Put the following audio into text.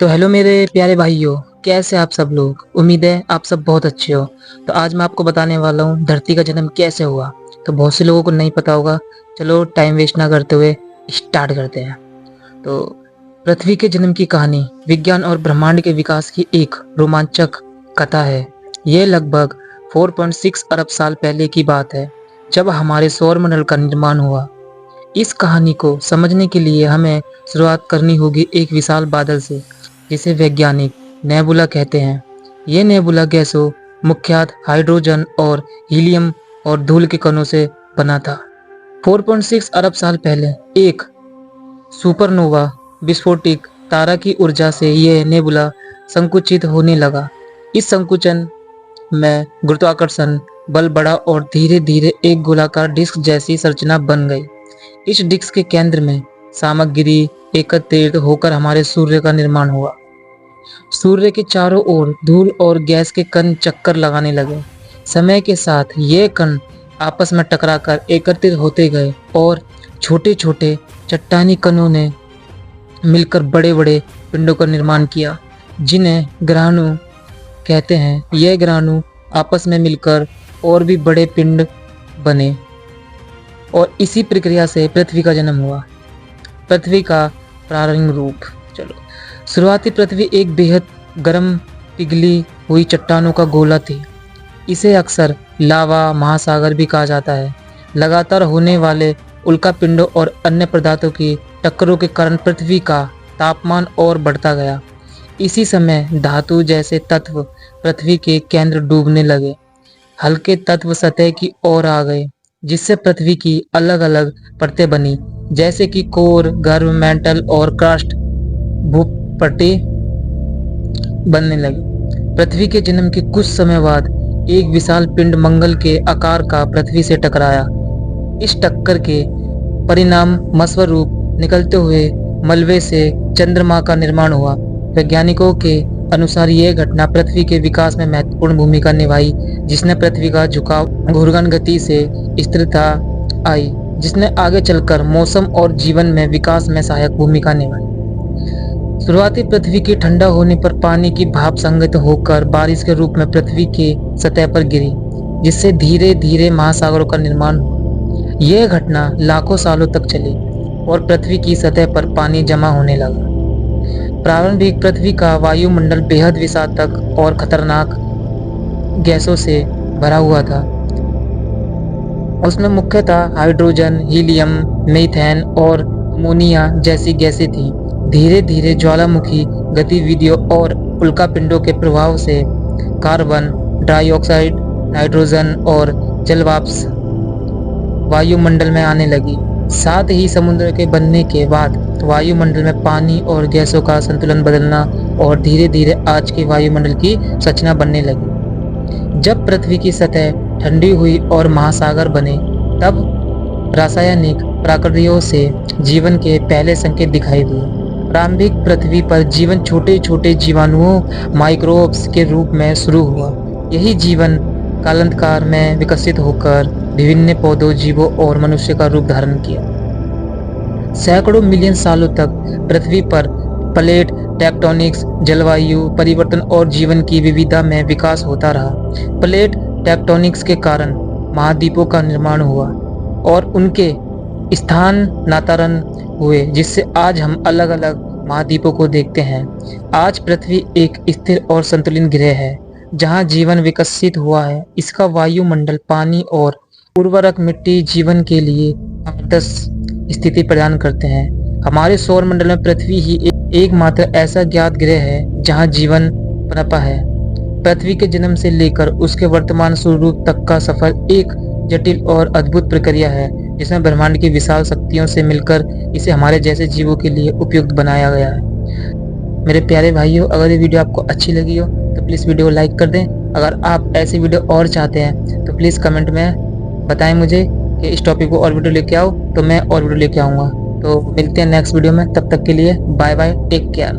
तो हेलो मेरे प्यारे भाइयों, कैसे आप सब लोग। उम्मीद है आप सब बहुत अच्छे हो। तो आज मैं आपको बताने वाला हूँ धरती का जन्म कैसे हुआ। तो बहुत से लोगों को नहीं पता होगा। चलो टाइम वेस्ट ना करते हुए स्टार्ट करते हैं। तो पृथ्वी के जन्म की कहानी विज्ञान और ब्रह्मांड के विकास की एक रोमांचक कथा है। ये लगभग 4.6 अरब साल पहले की बात है, जब हमारे सौरमंडल का निर्माण हुआ। इस कहानी को समझने के लिए हमें शुरुआत करनी होगी एक विशाल बादल से, जिसे वैज्ञानिक नेबुला कहते हैं। ये नेबुला गैसों, मुख्यतः हाइड्रोजन और हीलियम और धूल के कणों से बना था। 4.6 अरब साल पहले एक सुपरनोवा विस्फोटिक तारा की ऊर्जा से यह नेबुला संकुचित होने लगा। इस संकुचन में गुरुत्वाकर्षण बल बढ़ा और धीरे धीरे एक गोलाकार डिस्क जैसी संरचना बन गई। इस डिस्क के केंद्र में सामग्री एकत्रित होकर हमारे सूर्य का निर्माण हुआ। सूर्य के चारों ओर धूल और गैस के कण चक्कर लगाने लगे। समय के साथ ये कण आपस में टकराकर एकत्रित होते गए और छोटे छोटे चट्टानी कणों ने मिलकर बड़े बड़े पिंडों का निर्माण किया, जिन्हें ग्रहाणु कहते हैं। ये ग्रहाणु आपस में मिलकर और भी बड़े पिंड बने और इसी प्रक्रिया से पृथ्वी का जन्म हुआ। पृथ्वी का प्रारंभिक रूप। चलो, शुरुआती पृथ्वी एक बेहद गर्म पिघली हुई चट्टानों का गोला थी। इसे अक्सर लावा महासागर भी कहा जाता है। लगातार होने वाले उल्कापिंडों और अन्य पदार्थों की टक्करों के कारण पृथ्वी का तापमान और बढ़ता गया। इसी समय धातु जैसे तत्व पृथ्वी के केंद्र डूबने लगे। हल्के तत्व सतह की ओर आ गए, जिससे पृथ्वी की अलग अलग परतें बनी, जैसे कि कोर, गर्भ, मेंटल और क्रस्ट भूपट्टी बनने लगी। पृथ्वी के जन्म के कुछ समय बाद एक विशाल पिंड मंगल के आकार का पृथ्वी से टकराया। इस टक्कर के परिणाम स्वरूप निकलते हुए मलबे से चंद्रमा का निर्माण हुआ। वैज्ञानिकों के अनुसार यह घटना पृथ्वी के विकास में महत्वपूर्ण भूमिका निभाई, जिसने पृथ्वी का झुकाव घूर्णन गति से स्थिरता आई, जिसने आगे चलकर मौसम और जीवन में विकास में सहायक भूमिका निभाई। शुरुआती पृथ्वी के ठंडा होने पर पानी की भाप संगत होकर बारिश के रूप में पृथ्वी के सतह पर गिरी, जिससे धीरे धीरे महासागरों का निर्माण हुआ। यह घटना लाखों सालों तक चली और पृथ्वी की सतह पर पानी जमा होने लगा। प्रारंभिक पृथ्वी का वायुमंडल बेहद विषाक्त और खतरनाक गैसों से भरा हुआ था। उसमें मुख्यतः हाइड्रोजन, हीलियम, मीथेन और अमोनिया जैसी गैसें थीं। धीरे धीरे ज्वालामुखी गतिविधियों और उल्कापिंडों के प्रभाव से कार्बन डाइऑक्साइड, नाइट्रोजन और जलवाष्प वायुमंडल में आने लगी। साथ ही समुद्र के बनने के बाद वायुमंडल में पानी और गैसों का संतुलन बदलना और धीरे धीरे आज के वायुमंडल की संरचना बनने लगी। जब पृथ्वी की सतह ठंडी हुई और महासागर बने, तब रासायनिक प्रक्रियाओं से जीवन के पहले संकेत दिखाई दिए। प्रारंभिक पृथ्वी पर जीवन छोटे छोटे जीवाणुओं, माइक्रोब्स के रूप में शुरू हुआ। यही जीवन कालांतर में विकसित होकर विभिन्न पौधों, जीवों और मनुष्य का रूप धारण किया। सैकड़ों मिलियन सालों तक पृथ्वी पर प्लेट टेक्टोनिक्स, जलवायु परिवर्तन और जीवन की विविधता में विकास होता रहा। प्लेट टेक्टोनिक्स के कारण महाद्वीपों का निर्माण हुआ और उनके स्थानांतरण हुए, जिससे आज हम अलग अलग महाद्वीपों को देखते हैं। आज पृथ्वी एक स्थिर और संतुलित ग्रह है, जहां जीवन विकसित हुआ है। इसका वायुमंडल, पानी और उर्वरक मिट्टी जीवन के लिए आदर्श स्थिति प्रदान करते हैं। हमारे सौर मंडल में पृथ्वी ही एकमात्र ऐसा ज्ञात ग्रह है जहां जीवन पनपा है। पृथ्वी के जन्म से लेकर उसके वर्तमान स्वरूप तक का सफर एक जटिल और अद्भुत प्रक्रिया है, जिसमें ब्रह्मांड की विशाल शक्तियों से मिलकर इसे हमारे जैसे जीवों के लिए उपयुक्त बनाया गया है। मेरे प्यारे भाइयों, अगर ये वीडियो आपको अच्छी लगी हो तो प्लीज़ वीडियो को लाइक कर दें। अगर आप ऐसी वीडियो और चाहते हैं तो प्लीज़ कमेंट में बताएं मुझे कि इस टॉपिक को और वीडियो लेके आओ, तो मैं और वीडियो लेके आऊँगा। तो मिलते हैं नेक्स्ट वीडियो में। तब तक के लिए बाय बाय, टेक केयर।